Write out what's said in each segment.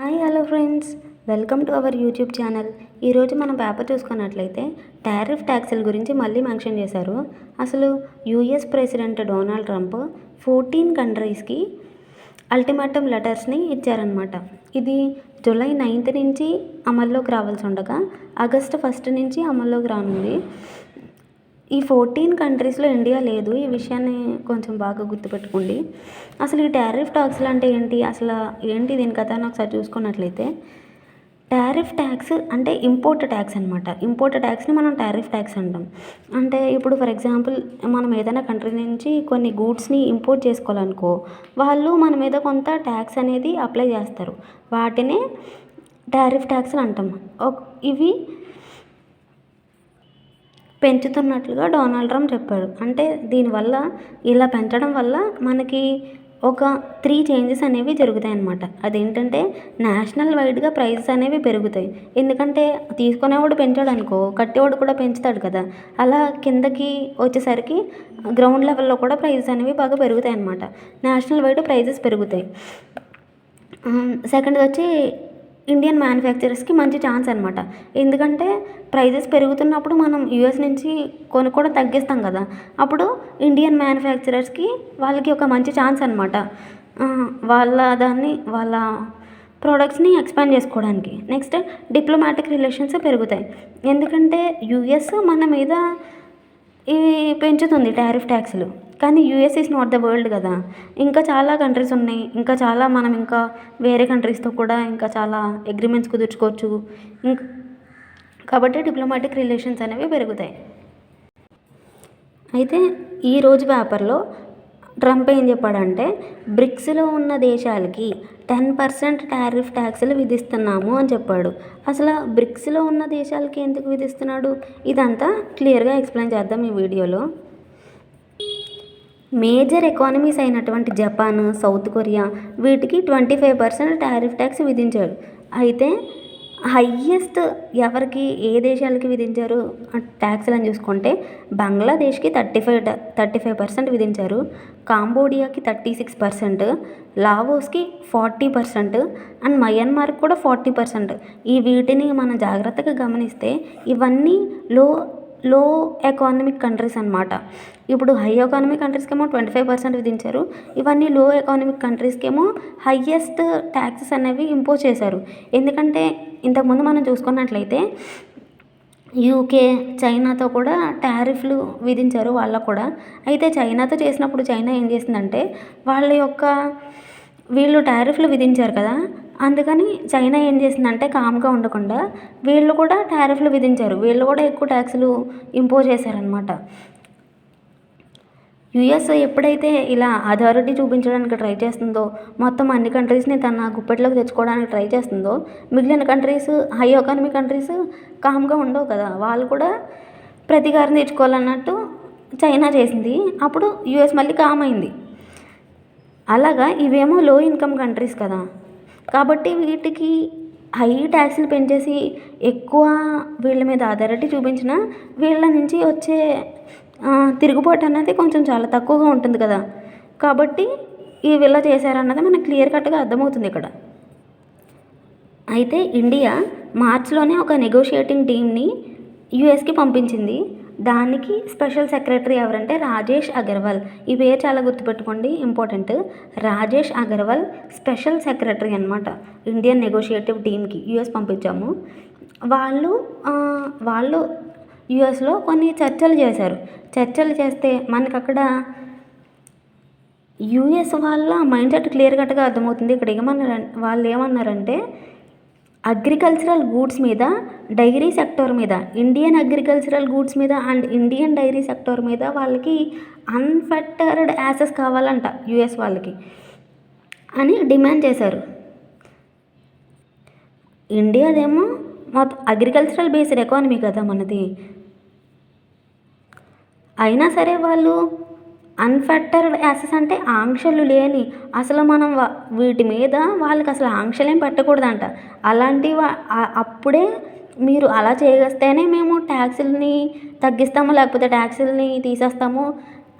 Hi hello friends, welcome to our YouTube channel. ఈరోజు మనం paper చూసుకున్నట్లయితే టారిఫ్ ట్యాక్సుల గురించి మళ్ళీ మెన్షన్ చేశారు. అసలు యూఎస్ ప్రెసిడెంట్ డొనాల్డ్ ట్రంప్ 14 కంట్రీస్కి అల్టిమేటమ్ లెటర్స్ని ఇచ్చారనమాట. ఇది జూలై 9th నుంచి అమల్లోకి రావాల్సి ఉండగా ఆగస్టు 1st నుంచి అమల్లోకి రానుంది. ఈ 14 కంట్రీస్లో ఇండియా లేదు. ఈ విషయాన్ని కొంచెం బాగా గుర్తుపెట్టుకోండి. అసలు ఈ టారిఫ్ ట్యాక్స్లు అంటే ఏంటి, అసలు ఏంటి దీని కథ అని ఒకసారి చూసుకున్నట్లయితే, టారిఫ్ ట్యాక్స్ అంటే ఇంపోర్ట్ ట్యాక్స్ అనమాట. ఇంపోర్ట్ ట్యాక్స్ని మనం టారిఫ్ ట్యాక్స్ అంటాం. అంటే ఇప్పుడు ఫర్ ఎగ్జాంపుల్ మనం ఏదైనా కంట్రీ నుంచి కొన్ని గూడ్స్ని ఇంపోర్ట్ చేసుకోవాలనుకో, వాళ్ళు మన మీద కొంత ట్యాక్స్ అనేది అప్లై చేస్తారు. వాటినే టారిఫ్ ట్యాక్స్లు అంటాం. ఇవి పెంచుతున్నట్లుగా డొనాల్డ్ ట్రంప్ చెప్పాడు. అంటే దీనివల్ల, ఇలా పెంచడం వల్ల మనకి ఒక 3 చేంజెస్ అనేవి జరుగుతాయి అన్నమాట. అదేంటంటే నేషనల్ వైడ్గా ప్రైజెస్ అనేవి పెరుగుతాయి. ఎందుకంటే తీసుకునేవాడు పెంచాడు అనుకో, కట్టేవాడు కూడా పెంచుతాడు కదా. అలా కిందకి వచ్చేసరికి గ్రౌండ్ లెవెల్లో కూడా ప్రైజెస్ అనేవి బాగా పెరుగుతాయి అన్నమాట. నేషనల్ వైడ్ ప్రైజెస్ పెరుగుతాయి. సెకండ్ వచ్చి ఇండియన్ మ్యానుఫ్యాక్చరర్స్కి మంచి ఛాన్స్ అనమాట. ఎందుకంటే ప్రైజెస్ పెరుగుతున్నప్పుడు మనం యూఎస్ నుంచి కొనుక్కోవడం తగ్గిస్తాం కదా. అప్పుడు ఇండియన్ మ్యానుఫ్యాక్చరర్స్కి వాళ్ళకి ఒక మంచి ఛాన్స్ అనమాట, వాళ్ళ ప్రోడక్ట్స్ని ఎక్స్పాండ్ చేసుకోవడానికి. నెక్స్ట్ డిప్లొమాటిక్ రిలేషన్స్ పెరుగుతాయి. ఎందుకంటే యూఎస్ మన మీద ఇవి పెంచుతుంది టారిఫ్ ట్యాక్స్లు. కానీ US is not the world కదా. ఇంకా చాలా కంట్రీస్ ఉన్నాయి. మనం ఇంకా వేరే కంట్రీస్తో కూడా ఇంకా చాలా అగ్రిమెంట్స్ కుదుర్చుకోవచ్చు. కాబట్టి డిప్లొమాటిక్ రిలేషన్స్ అనేవి పెరుగుతాయి. అయితే ఈరోజు పేపర్లో ట్రంప్ ఏం చెప్పాడంటే, బ్రిక్స్లో ఉన్న దేశాలకి 10% టారిఫ్ ట్యాక్స్లు విధిస్తున్నాము అని చెప్పాడు. అసలు బ్రిక్స్లో ఉన్న దేశాలకి ఎందుకు విధిస్తున్నాడు, ఇదంతా క్లియర్గా ఎక్స్ప్లెయిన్ చేద్దాం ఈ వీడియోలో. మేజర్ ఎకానమీస్ అయినటువంటి జపాన్, సౌత్ కొరియా, వీటికి 25% టారిఫ్ ట్యాక్స్ విధించాడు. అయితే హయ్యెస్ట్ ఎవరికి, ఏ దేశాలకి విధించారు ట్యాక్స్లు అని చూసుకుంటే, బంగ్లాదేశ్కి 35% విధించారు, కాంబోడియాకి 36%, లావోస్కి 40% అండ్ మయన్మార్కి కూడా 40%. వీటిని మనం జాగ్రత్తగా గమనిస్తే ఇవన్నీ లో ఎకానమిక్ కంట్రీస్ అనమాట. ఇప్పుడు హై ఎకానమిక్ కంట్రీస్కేమో 25% విధించారు. ఇవన్నీ లో ఎకానమిక్ కంట్రీస్కేమో హయ్యెస్ట్ ట్యాక్సెస్ అనేవి ఇంపోజ్ చేశారు. ఎందుకంటే ఇంతకుముందు మనం చూసుకున్నట్లయితే యూకే, చైనాతో కూడా టారిఫ్లు విధించారు వాళ్ళకు కూడా. అయితే చైనాతో చేసినప్పుడు చైనా ఏం చేసిందంటే, వీళ్ళు టారిఫ్లు విధించారు కదా, అందుకని చైనా ఏం చేసిందంటే కామ్గా ఉండకుండా వీళ్ళు కూడా టారిఫ్లు విధించారు. వీళ్ళు కూడా ఎక్కువ ట్యాక్స్లు ఇంపోజ్ చేశారనమాట. యుఎస్ ఎప్పుడైతే ఇలా అథారిటీ చూపించడానికి ట్రై చేస్తుందో, మొత్తం అన్ని కంట్రీస్ని తన గుప్పెట్లోకి తెచ్చుకోవడానికి ట్రై చేస్తుందో, మిగిలిన కంట్రీస్, హై ఎకానమిక్ కంట్రీస్ కామ్గా ఉండవు కదా, వాళ్ళు కూడా ప్రతీకారం తెచ్చుకోవాలన్నట్టు చైనా చేసింది. అప్పుడు యుఎస్ మళ్ళీ కామ్ అయింది. అలాగా ఇవేమో లో ఇన్కమ్ కంట్రీస్ కదా, కాబట్టి వీటికి హై ట్యాక్స్లు పెంచేసి ఎక్కువ వీళ్ళ మీద అథారిటీ చూపించిన వీళ్ళ నుంచి వచ్చే తిరుగుబాటు అన్నది కొంచెం చాలా తక్కువగా ఉంటుంది కదా. కాబట్టి వీళ్ళ చేశారన్నది మనకు క్లియర్ కట్గా అర్థమవుతుంది ఇక్కడ. అయితే ఇండియా మార్చిలోనే ఒక నెగోషియేటింగ్ టీమ్ని యుఎస్కి పంపించింది. దానికి స్పెషల్ సెక్రటరీ ఎవరంటే రాజేష్ అగర్వాల్. ఈ పేరు చాలా గుర్తుపెట్టుకోండి, important. Rajesh Agarwal special secretary అనమాట. ఇండియన్ నెగోషియేటివ్ టీమ్కి యుఎస్ పంపించాము. వాళ్ళు యుఎస్లో కొన్ని చర్చలు చేశారు. చర్చలు చేస్తే మనకు అక్కడ యుఎస్ వాళ్ళ మైండ్ సెట్ క్లియర్ కట్గా అర్థమవుతుంది. ఇక్కడ వాళ్ళు ఏమన్నారంటే, అగ్రికల్చరల్ గూడ్స్ మీద, డైరీ సెక్టర్ మీద, ఇండియన్ అగ్రికల్చరల్ గూడ్స్ మీద అండ్ ఇండియన్ డైరీ సెక్టర్ మీద వాళ్ళకి అన్ఫెక్టర్డ్ యాసెస్ కావాలంట యుఎస్ వాళ్ళకి అని డిమాండ్ చేశారు. ఇండియాదేమో మొత్తం అగ్రికల్చరల్ బేస్డ్ ఎకానమీ కదా మనది. అయినా సరే వాళ్ళు అన్ఫెక్టర్డ్ యాసెస్ అంటే ఆంక్షలు లేని, అసలు మనం వీటి మీద వాళ్ళకి అసలు ఆంక్షలేం పెట్టకూడదంట. అప్పుడే మీరు అలా చేస్తేనే మేము ట్యాక్సుల్ని తగ్గిస్తాము, లేకపోతే ట్యాక్సుల్ని తీసేస్తాము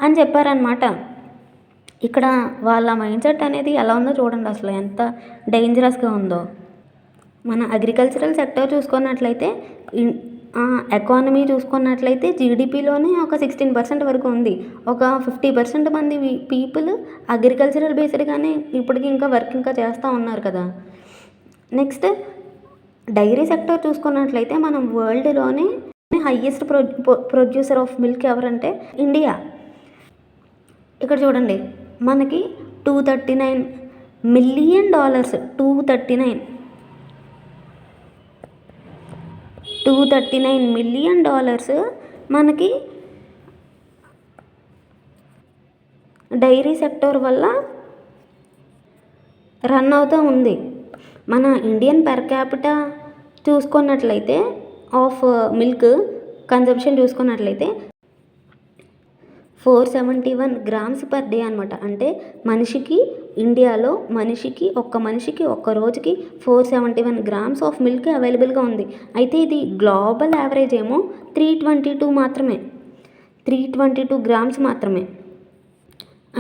అని చెప్పారనమాట. ఇక్కడ వాళ్ళ మైండ్ సెట్ అనేది ఎలా ఉందో చూడండి, అసలు ఎంత డేంజరస్గా ఉందో. మన అగ్రికల్చరల్ సెక్టర్ చూసుకున్నట్లయితే ఎకానమీ చూసుకున్నట్లయితే జీడిపిలోనే ఒక 16% వరకు ఉంది. ఒక 50% మంది పీపుల్ అగ్రికల్చరల్ బేస్డ్గానే ఇప్పటికి ఇంకా వర్క్ ఇంకా చేస్తూ ఉన్నారు కదా. నెక్స్ట్ డైరీ సెక్టర్ చూసుకున్నట్లయితే మనం వరల్డ్లోనే హైయెస్ట్ ప్రొడ్యూసర్ ఆఫ్ మిల్క్ ఎవరంటే ఇండియా. ఇక్కడ చూడండి, మనకి $239 మిలియన్, $239 మిలియన్ మనకి డైరీ సెక్టర్ వల్ల రన్ అవుతూ ఉంది. మన ఇండియన్ పర్ క్యాపిటా చూసుకున్నట్లయితే ఆఫ్ మిల్క్ కన్జంప్షన్ చూసుకున్నట్లయితే 471 గ్రామ్స్ పర్ డే అనమాట. అంటే ఇండియాలో ఒక్క రోజుకి 471 గ్రామ్స్ ఆఫ్ మిల్క్ అవైలబుల్గా ఉంది. అయితే ఇది గ్లోబల్ యావరేజ్ ఏమో 322 గ్రామ్స్ మాత్రమే.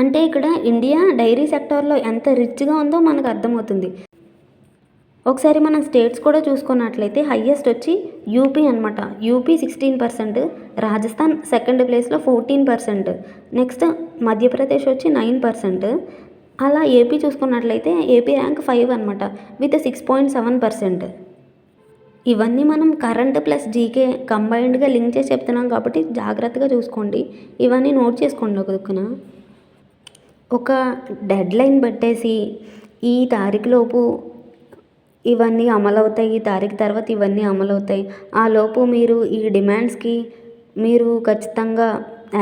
అంటే ఇక్కడ ఇండియా డైరీ సెక్టార్లో ఎంత రిచ్గా ఉందో మనకు అర్థమవుతుంది. ఒకసారి మనం స్టేట్స్ కూడా చూసుకున్నట్లయితే హైయెస్ట్ వచ్చి యూపీ అనమాట. యూపీ 16%, రాజస్థాన్ సెకండ్ ప్లేస్లో 14%, నెక్స్ట్ మధ్యప్రదేశ్ వచ్చి 9%. అలా ఏపీ చూసుకున్నట్లయితే ఏపీ ర్యాంక్ 5 అనమాట విత్ 6.7%. ఇవన్నీ మనం కరెంట్ ప్లస్ జీకే కంబైన్డ్గా లింక్ చేసి చెప్తున్నాం కాబట్టి జాగ్రత్తగా చూసుకోండి. ఇవన్నీ నోట్ చేసుకోండి ఒక దిక్కున. ఒక డెడ్ లైన్ పెట్టేసి ఈ తారీఖులోపు ఇవన్నీ అమలవుతాయి, ఈ తారీఖు తర్వాత ఇవన్నీ అమలవుతాయి, ఆ లోపు మీరు ఈ డిమాండ్స్కి మీరు ఖచ్చితంగా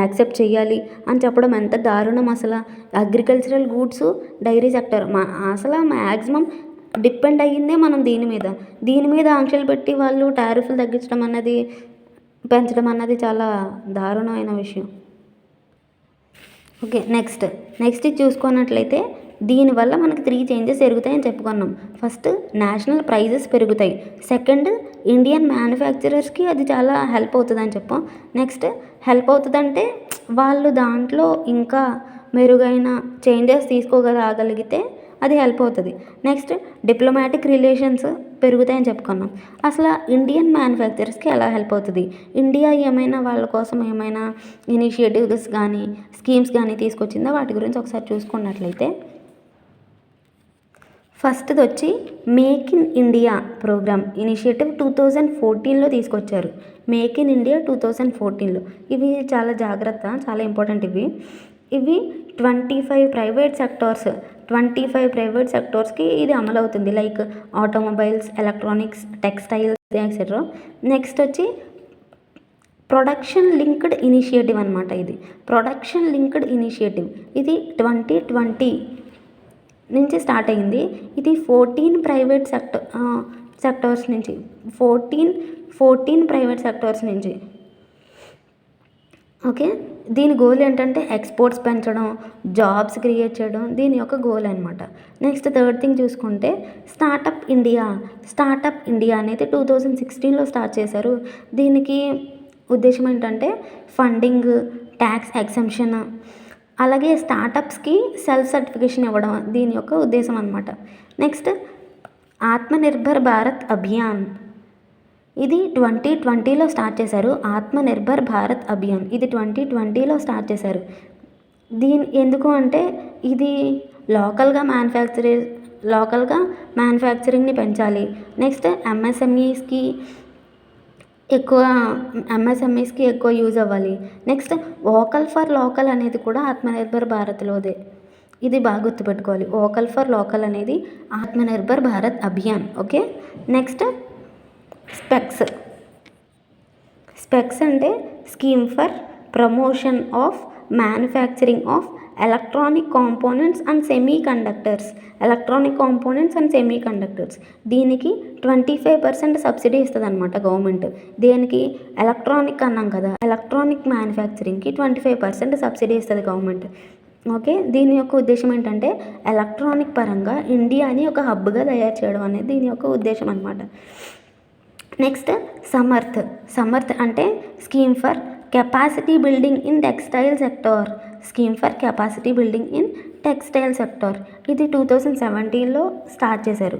యాక్సెప్ట్ చేయాలి అని చెప్పడం ఎంత దారుణం. అసలు అగ్రికల్చరల్ గూడ్స్ డైరీ సెక్టర్ అసలు మ్యాక్సిమం డిపెండ్ అయ్యిందే మనం దీని మీద ఆంక్షలు పెట్టి వాళ్ళు టారిఫ్లు పెంచడం అన్నది చాలా దారుణమైన విషయం. ఓకే, నెక్స్ట్ ఇది చూసుకున్నట్లయితే దీనివల్ల మనకి 3 చేంజెస్ జరుగుతాయని చెప్పుకున్నాం. ఫస్ట్, నేషనల్ ప్రైజెస్ పెరుగుతాయి. సెకండ్, ఇండియన్ మ్యానుఫ్యాక్చరర్స్కి అది చాలా హెల్ప్ అవుతుందని చెప్పాం. నెక్స్ట్, హెల్ప్ అవుతుందంటే వాళ్ళు దాంట్లో ఇంకా మెరుగైన చేంజెస్ తీసుకోగలిగితే అది హెల్ప్ అవుతుంది. నెక్స్ట్, డిప్లొమాటిక్ రిలేషన్స్ పెరుగుతాయని చెప్పుకున్నాం. అసలు ఇండియన్ మ్యానుఫ్యాక్చరర్స్కి ఎలా హెల్ప్ అవుతుంది, ఇండియా ఏమైనా వాళ్ళ కోసం ఏమైనా ఇనిషియేటివ్స్ కానీ స్కీమ్స్ కానీ తీసుకొచ్చిందా, వాటి గురించి ఒకసారి చూసుకున్నట్లయితే ఫస్ట్ది వచ్చి make in India programme initiative 2014లో తీసుకొచ్చారు. మేక్ ఇన్ ఇండియా 2014లో. ఇవి చాలా చాలా ఇంపార్టెంట్. ఇవి 25 ప్రైవేట్ సెక్టార్స్కి ఇది అమలవుతుంది. Like automobiles, electronics, textiles etcetera. Next వచ్చి ప్రొడక్షన్ లింక్డ్ ఇనిషియేటివ్ అనమాట. ఇది ప్రొడక్షన్ లింక్డ్ ఇనిషియేటివ్. ఇది 2020 నుంచి స్టార్ట్ అయింది. ఇది 14 ప్రైవేట్ సెక్టార్స్ నుంచి 14 ప్రైవేట్ సెక్టార్స్ నుంచి. ఓకే, దీని గోల్ ఏంటంటే ఎక్స్పోర్ట్స్ పెంచడం, జాబ్స్ క్రియేట్ చేయడం దీని యొక్క గోల్ అనమాట. నెక్స్ట్ థర్డ్ థింగ్ చూసుకుంటే స్టార్టప్ ఇండియా అనేది 2016లో స్టార్ట్ చేశారు. దీనికి ఉద్దేశం ఏంటంటే ఫండింగ్, ట్యాక్స్ ఎగ్జంప్షన్, అలాగే స్టార్టప్స్కి సెల్ఫ్ సర్టిఫికేషన్ ఇవ్వడం దీని యొక్క ఉద్దేశం అనమాట. నెక్స్ట్, ఆత్మనిర్భర్ భారత్ అభియాన్. ఇది 2020లో స్టార్ట్ చేశారు. ఆత్మనిర్భర్ భారత్ అభియాన్ ఇది 2020లో స్టార్ట్ చేశారు. ఎందుకు అంటే ఇది లోకల్గా మ్యానుఫ్యాక్చరింగ్ని పెంచాలి. నెక్స్ట్, ఎంఎస్ఎంఈస్కి ఎక్కువ యూజ్ అవ్వాలి. నెక్స్ట్, వోకల్ ఫర్ లోకల్ అనేది కూడా ఆత్మనిర్భర్ భారత్లోదే. ఇది బాగా గుర్తుపెట్టుకోవాలి. వోకల్ ఫర్ లోకల్ అనేది Atmanirbhar Bharat Abhiyan. Okay, next SPECS అంటే scheme for promotion of manufacturing of electronic components and semiconductors. దీనికి 25% సబ్సిడీ ఇస్తుంది అనమాట గవర్నమెంట్. దేనికి? ఎలక్ట్రానిక్ అన్నాం కదా, ఎలక్ట్రానిక్ మ్యానుఫ్యాక్చరింగ్కి 25% సబ్సిడీ ఇస్తుంది గవర్నమెంట్. ఓకే, దీని యొక్క ఉద్దేశం ఏంటంటే ఎలక్ట్రానిక్ పరంగా ఇండియాని ఒక హబ్గా తయారు చేయడం అనేది దీని యొక్క ఉద్దేశం అనమాట. నెక్స్ట్, సమర్థ్ అంటే scheme for capacity building in textile sector. ఇది 2017లో స్టార్ట్ చేశారు.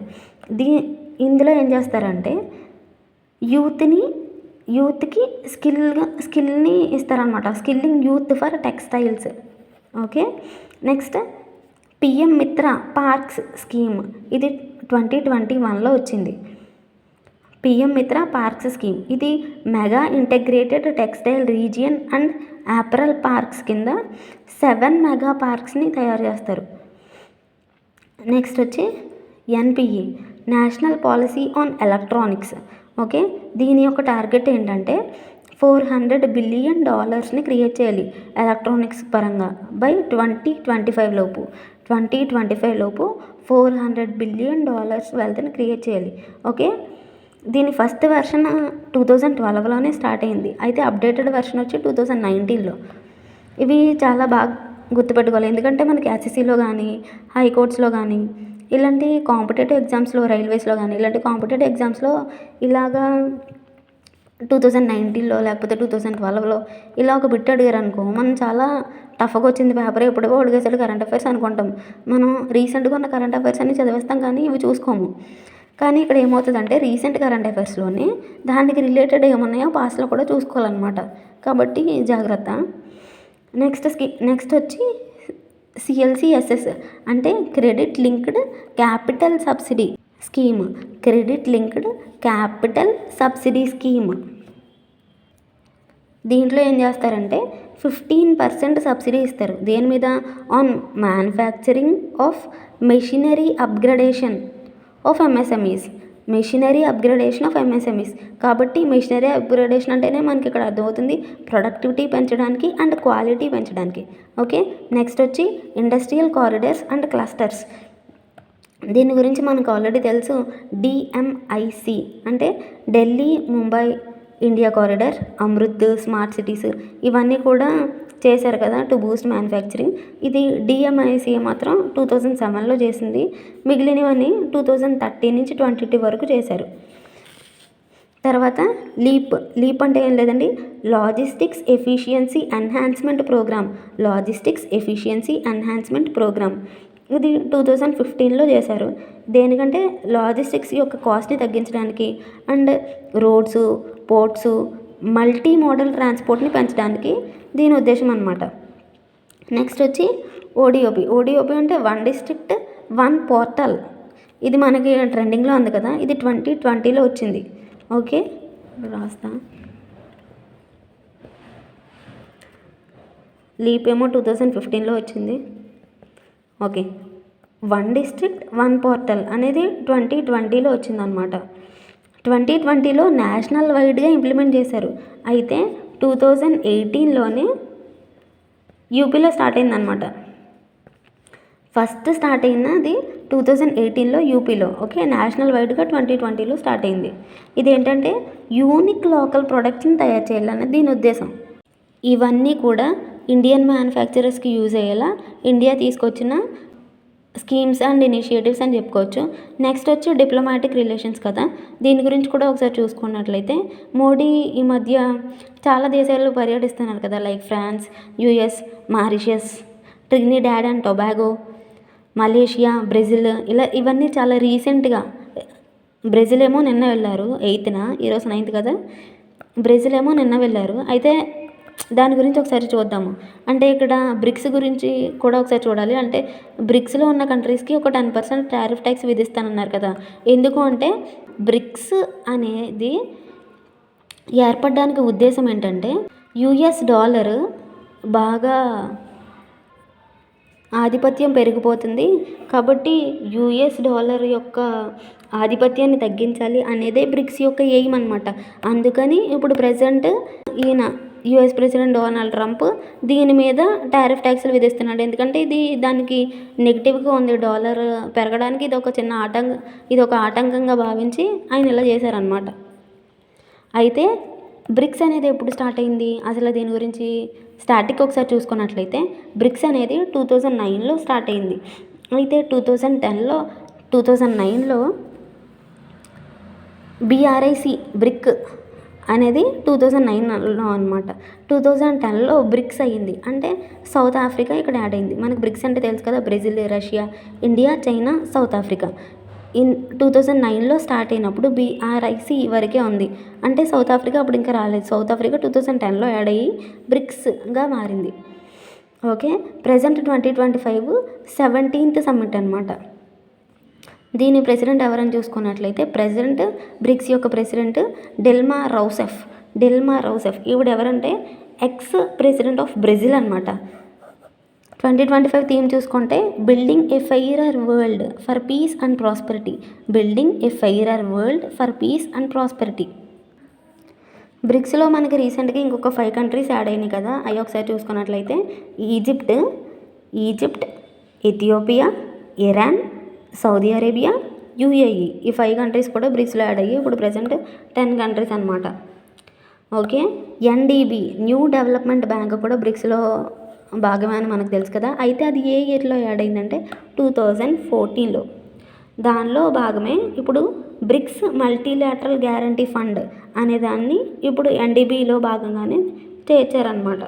ఇందులో ఏం చేస్తారంటే యూత్కి స్కిల్ని ఇస్తారనమాట. Skilling youth for textiles. Okay. Next PM Mitra parks scheme, ఇది 2021లో వచ్చింది. పిఎం మిత్ర పార్క్స్ స్కీమ్ ఇది mega integrated textile region and apparel parks కింద 7 మెగా పార్క్స్ని తయారు చేస్తారు. నెక్స్ట్ వచ్చి NPE national policy on electronics. Okay. దీని యొక్క టార్గెట్ ఏంటంటే $400 బిలియన్ క్రియేట్ చేయాలి ఎలక్ట్రానిక్స్ పరంగా బై 2025 లోపు. 2025 లోపు $400 బిలియన్ వెల్త్ని క్రియేట్ చేయాలి. ఓకే. దీని ఫస్ట్ వెర్షన్ 2012లోనే స్టార్ట్ అయింది. అయితే అప్డేటెడ్ వెర్షన్ వచ్చి 2019లో. ఇవి చాలా బాగా గుర్తుపెట్టుకోవాలి, ఎందుకంటే మనకి ఎస్ఎస్సిలో కానీ హైకోర్ట్స్లో కానీ ఇలాంటి కాంపిటేటివ్ ఎగ్జామ్స్లో, రైల్వేస్లో కానీ ఇలాంటి కాంపిటేటివ్ ఎగ్జామ్స్లో ఇలాగా 2019లో లేకపోతే 2012లో ఇలా ఒక బిట్ అడిగారు అనుకో, మనం చాలా టఫ్గా వచ్చింది పేపర్, ఎప్పుడో అడిగేసాడు కరెంట్ అఫైర్స్ అనుకుంటాం. మనం రీసెంట్గా ఉన్న కరెంట్ అఫైర్స్ అన్ని చదివేస్తాం కానీ ఇవి చూసుకోము. కానీ ఇక్కడ ఏమవుతుందంటే రీసెంట్ కరెంట్ అఫైర్స్లోనే దానికి రిలేటెడ్ ఏమున్నాయో పాస్ట్లో కూడా చూసుకోవాలన్నమాట. కాబట్టి జాగ్రత్త. నెక్స్ట్ వచ్చి సిఎల్సిఎస్ఎస్ అంటే credit linked capital subsidy scheme. Credit linked capital subsidy scheme. దీంట్లో ఏం చేస్తారంటే 15% సబ్సిడీ ఇస్తారు. దేని మీద? On manufacturing of machinery upgradation of MSMEs. Machinery upgradation of MSMEs. కాబట్టి మెషినరీ అప్గ్రేడేషన్ అంటేనే మనకి ఇక్కడ అర్థమవుతుంది ప్రొడక్టివిటీ పెంచడానికి అండ్ క్వాలిటీ పెంచడానికి. ఓకే. నెక్స్ట్ వచ్చి ఇండస్ట్రియల్ కారిడార్స్ అండ్ క్లస్టర్స్. దీని గురించి మనకు ఆల్రెడీ తెలుసు. డిఎంఐసి అంటే Delhi Mumbai India corridor, Amrit, smart cities ఇవన్నీ కూడా చేశారు కదా టు బూస్ట్ మ్యానుఫ్యాక్చరింగ్. ఇది డిఎంఐసి మాత్రం 2007లో చేసింది. మిగిలినవన్నీ 2013 నుంచి 2022 వరకు చేశారు. తర్వాత లీప్ అంటే ఏం లేదండి, logistics efficiency enhancement programme. Logistics efficiency enhancement programme ఇది 2015లో చేశారు. దేనికంటే లాజిస్టిక్స్ యొక్క కాస్ట్ని తగ్గించడానికి and roads, ports, multi modal ట్రాన్స్పోర్ట్ని పెంచడానికి దీని ఉద్దేశం అన్నమాట. నెక్స్ట్ వచ్చి ఓడిఓపి అంటే 1 డిస్ట్రిక్ట్ 1 పోర్టల్. ఇది మనకి ట్రెండింగ్లో ఉంది కదా, ఇది 2020లో వచ్చింది. ఓకే, రాస్తా. లీప్ ఏమో 2015లో వచ్చింది. ఓకే, 1 డిస్ట్రిక్ట్ 1 పోర్టల్ అనేది 2020లో వచ్చిందనమాట. 2020లో నేషనల్ వైడ్గా ఇంప్లిమెంట్ చేశారు. అయితే 2018లోనే యూపీలో స్టార్ట్ అయిందనమాట. ఫస్ట్ స్టార్ట్ అయినది 2018లో యూపీలో. ఓకే, నేషనల్ వైడ్గా 2020లో స్టార్ట్ అయింది. ఇదేంటంటే యూనిక్ లోకల్ ప్రొడక్ట్స్ని తయారు చేయాలన్నది దీని ఉద్దేశం. ఇవన్నీ కూడా ఇండియన్ మ్యానుఫ్యాక్చరర్స్కి యూజ్ అయ్యేలా ఇండియా తీసుకొచ్చిన స్కీమ్స్ అండ్ ఇనిషియేటివ్స్ అని చెప్పుకోవచ్చు. నెక్స్ట్ వచ్చి డిప్లొమాటిక్ రిలేషన్స్ కదా, దీని గురించి కూడా ఒకసారి చూసుకున్నట్లయితే మోడీ ఈ మధ్య చాలా దేశాల్లో పర్యటిస్తున్నారు కదా, like France, US, Mauritius, Trinidad and Tobago, Malaysia, Brazil, ఇవన్నీ చాలా రీసెంట్గా. బ్రెజిల్ ఏమో నిన్న వెళ్ళారు 8న, ఈరోజు 9th కదా. బ్రెజిల్ ఏమో నిన్న వెళ్ళారు. అయితే దాని గురించి ఒకసారి చూద్దాము. అంటే ఇక్కడ బ్రిక్స్ గురించి కూడా ఒకసారి చూడాలి. అంటే బ్రిక్స్లో ఉన్న కంట్రీస్కి ఒక 10% టారిఫ్ ట్యాక్స్ విధిస్తానన్నారు కదా. ఎందుకు అంటే బ్రిక్స్ అనేది ఏర్పడడానికి ఉద్దేశం ఏంటంటే యుఎస్ డాలర్ బాగా ఆధిపత్యం పెరిగిపోతుంది కాబట్టి యుఎస్ డాలర్ యొక్క ఆధిపత్యాన్ని తగ్గించాలి అనేదే బ్రిక్స్ యొక్క ఎయిమ్ అనమాట. అందుకని ఇప్పుడు ప్రజెంట్ ఈయన యుఎస్ ప్రెసిడెంట్ డొనాల్డ్ ట్రంప్ దీని మీద టారిఫ్ ట్యాక్స్లు విధిస్తున్నాడు. ఎందుకంటే ఇది దానికి నెగిటివ్గా ఉంది. డాలర్ పెరగడానికి ఇది ఒక ఆటంకంగా భావించి ఆయన ఇలా చేశారనమాట. అయితే బ్రిక్స్ అనేది ఎప్పుడు స్టార్ట్ అయింది, అసలు దీని గురించి స్టాటిక్ ఒకసారి చూసుకున్నట్లయితే బ్రిక్స్ అనేది 2009లో స్టార్ట్ అయింది. అయితే 2009లో BRIC బ్రిక్ అనేది 2009లో అనమాట. 2010లో బ్రిక్స్ అయ్యింది. అంటే సౌత్ ఆఫ్రికా ఇక్కడ యాడ్ అయింది. మనకు బ్రిక్స్ అంటే తెలుసు కదా, Brazil, Russia, India, China, South Africa. 2009లో స్టార్ట్ అయినప్పుడు BRIC వరకే ఉంది. అంటే సౌత్ ఆఫ్రికా అప్పుడు ఇంకా రాలేదు. సౌత్ ఆఫ్రికా 2010లో యాడ్ అయ్యి బ్రిక్స్గా మారింది. ఓకే, ప్రెజెంట్ 2025 17th సమ్మిట్ అనమాట. దీని ప్రెసిడెంట్ ఎవరని చూసుకున్నట్లయితే బ్రిక్స్ యొక్క ప్రెసిడెంట్ డిల్మా రౌసెఫ్. ఈవిడ ఎవరంటే ఎక్స్ ప్రెసిడెంట్ ఆఫ్ బ్రెజిల్ అనమాట. 2025 థీమ్ చూసుకుంటే building a fairer world for peace and prosperity. బ్రిక్స్లో మనకి రీసెంట్గా ఇంకొక 5 కంట్రీస్ యాడ్ అయినాయి కదా, అవి ఒకసారి చూసుకున్నట్లయితే Egypt, Ethiopia, Iran, Saudi Arabia, UAE. ఈ 5 కంట్రీస్ కూడా బ్రిక్స్లో యాడ్ అయ్యి ఇప్పుడు ప్రజెంట్ 10 కంట్రీస్ అనమాట. Okay, NDB new development bank కూడా బ్రిక్స్లో భాగమే అని మనకు తెలుసు కదా. అయితే అది ఏ ఇయర్లో యాడ్ అయిందంటే 2014లో. దానిలో భాగమే ఇప్పుడు బ్రిక్స్ మల్టీలాటరల్ గ్యారంటీ ఫండ్ అనే దాన్ని ఇప్పుడు NDBలో భాగంగానే చేర్చారనమాట.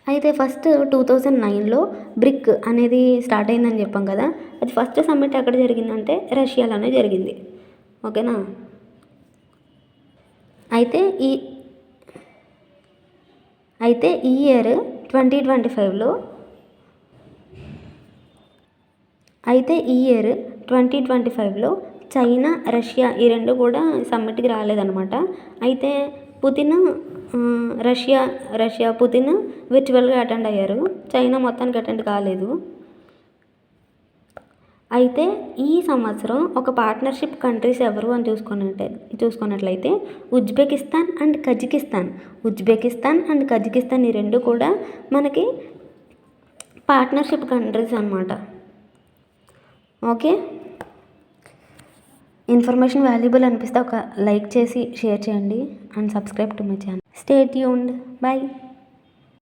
అయితే ఫస్ట్ 2009లో బ్రిక్ అనేది స్టార్ట్ అయిందని చెప్పాం కదా, అది ఫస్ట్ సమ్మిట్ ఎక్కడ జరిగిందంటే రష్యాలోనే జరిగింది. ఓకేనా. అయితే ఈ ఇయర్ 2025లో చైనా, రష్యా ఈ రెండు కూడా సమ్మిట్కి రాలేదన్నమాట. అయితే రష్యా పుతిన్ విర్చువల్గా అటెండ్ అయ్యారు. చైనా మొత్తానికి అటెండ్ కాలేదు. అయితే ఈ సంవత్సరం ఒక పార్ట్నర్షిప్ కంట్రీస్ ఎవరు అని చూసుకున్నట్లయితే ఉజ్బెకిస్తాన్ అండ్ కజకిస్తాన్ ఈ రెండు కూడా మనకి పార్ట్నర్షిప్ కంట్రీస్ అన్నమాట. ఓకే, ఇన్ఫర్మేషన్ వాల్యుబుల్ అనిపిస్తే ఒక లైక్ చేసి షేర్ చేయండి and subscribe to my channel. Stay tuned. By.